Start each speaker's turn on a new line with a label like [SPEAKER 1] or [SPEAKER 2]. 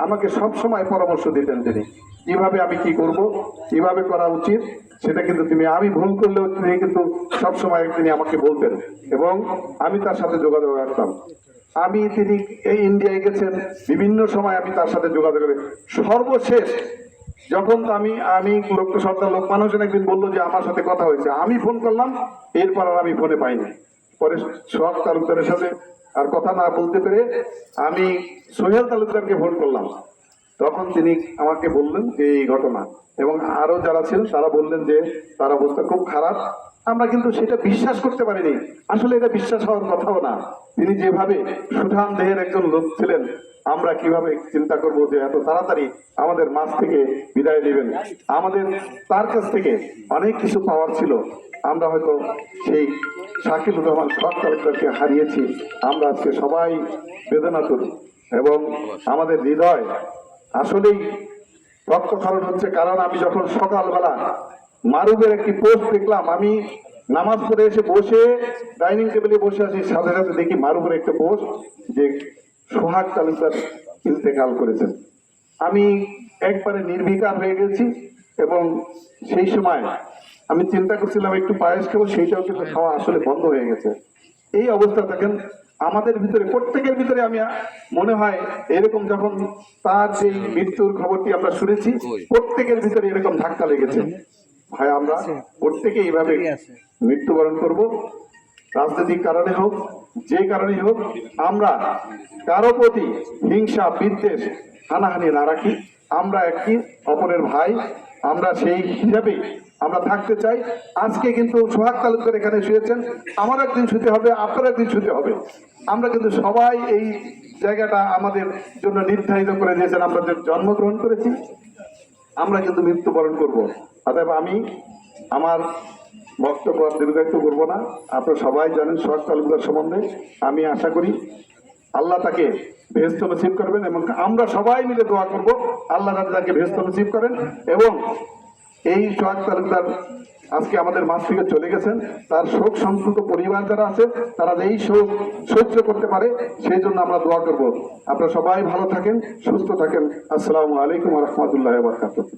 [SPEAKER 1] আমাকে সব সময় পরামর্শ দিতেন তিনি, কিভাবে আমি কি করব, কিভাবে করা উচিত সেটা কিন্তু আমি ভুল করলেও তিনি কিন্তু সবসময় তিনি আমাকে বলতেন এবং আমি তার সাথে যোগাযোগ রাখতাম। তিনি এই ইন্ডিয়ায় গেছেন, বিভিন্ন সময় আমি তার সাথে যোগাযোগ করি। সর্বশেষ যখন আমি সর্দার লোকমান হোসেন একদিন বললো যে আমার সাথে কথা হয়েছে, আমি ফোন করলাম, এরপর আর আমি ফোনে পাইনি। পরে সোহাগ তালুকদারের সাথে আর কথা না বলতে পেরে আমি সোহেল তালুকদারকে ফোন করলাম, তখন তিনি আমাকে বললেন যে এই ঘটনা, এবং আরো যারা ছিলেন তারা বললেন যে তার অবস্থা খুব খারাপ। আমরা কিন্তু সেটা বিশ্বাস করতে পারিনি, আসলে এটা বিশ্বাস হওয়ার কথাও না। তিনি যেভাবে সুঠাম দেহের একজন লোক ছিলেন, আমরা কিভাবে চিন্তা করব যে এত তাড়াতাড়ি আমাদের মাঝ থেকে বিদায় নেবেন। আমাদের তার কাছ থেকে অনেক কিছু পাওয়ার ছিল, আমরা হয়তো সেই শাকিলুর রহমান সরকারকে হারিয়েছি। আমরা আজকে সবাই বেদনাতুর এবং আমাদের হৃদয় আসলেই রক্তক্ষরণ হচ্ছে। কারণ আমি যখন সকালবেলা মারুফের একটি পোস্ট দেখলাম, আমি নামাজ পড়ে এসে বসে ডাইনিং টেবিলে বসে আছি, সাথে সাথে দেখি মারুফের একটা পোস্ট যে সোহাগ তালুকদার ইন্তেকাল করেছেন। আমি একবারে নির্বিকার হয়ে গেছি এবং সেই সময় আমি চিন্তা করছিলাম একটু পায়েস খাবো, সেইটাও কিন্তু খাওয়া আসলে বন্ধ হয়ে গেছে। এই অবস্থা দেখেন আমাদের ভিতরে, প্রত্যেকের ভিতরে আমি মনে হয় এরকম, যখন তার সেই মৃত্যুর খবরটি আমরা শুনেছি, প্রত্যেকের ভিতরে এরকম ধাক্কা লেগেছে। ভাই আমরা প্রত্যেকে এইভাবে মৃত্যুবরণ করব, রাজনৈতিক কারণে হোক, যে কারণেই হোক, আমরা কারো প্রতি হিংসা বিদ্বেষ হানাহানি না রাখি। আমরা একটি অপরের ভাই, আমরা সেই হিসাবে আমরা থাকতে চাই। আজকে কিন্তু সোহাগ তালুকদার এখানে শুয়েছেন, আমার একদিন শুতে হবে, আপনার একদিন শুতে হবে। আমরা কিন্তু সবাই এই জায়গাটা আমাদের জন্য নির্ধারিত করে দিয়েছেন। আমরা যে জন্মগ্রহণ করেছি, আমরা কিন্তু মৃত্যুবরণ করব। অতএব আমি আমার বক্তব্য দীর্ঘায়িত করবো না। আপনারা সবাই জানেন সোহাগ তালুকদার সম্বন্ধে। আমি আশা করি আল্লাহ তাকে বেহেশত নসিব করবেন এবং আমরা সবাই মিলে দোয়া করব আল্লাহ তাকে বেহেশত নসিব করেন। এবং এই সোহাগ তালুকদার আজকে আমাদের মাঝ থেকে চলে গেছেন, তার শোক সংক্রান্ত পরিবার যারা আছে তারা এই শোক সহ্য করতে পারে, সেই জন্য আমরা দোয়া করব। আপনারা সবাই ভালো থাকেন, সুস্থ থাকেন। আসসালামু আলাইকুম ওয়া রাহমাতুল্লাহি ওয়া বারাকাতুহু।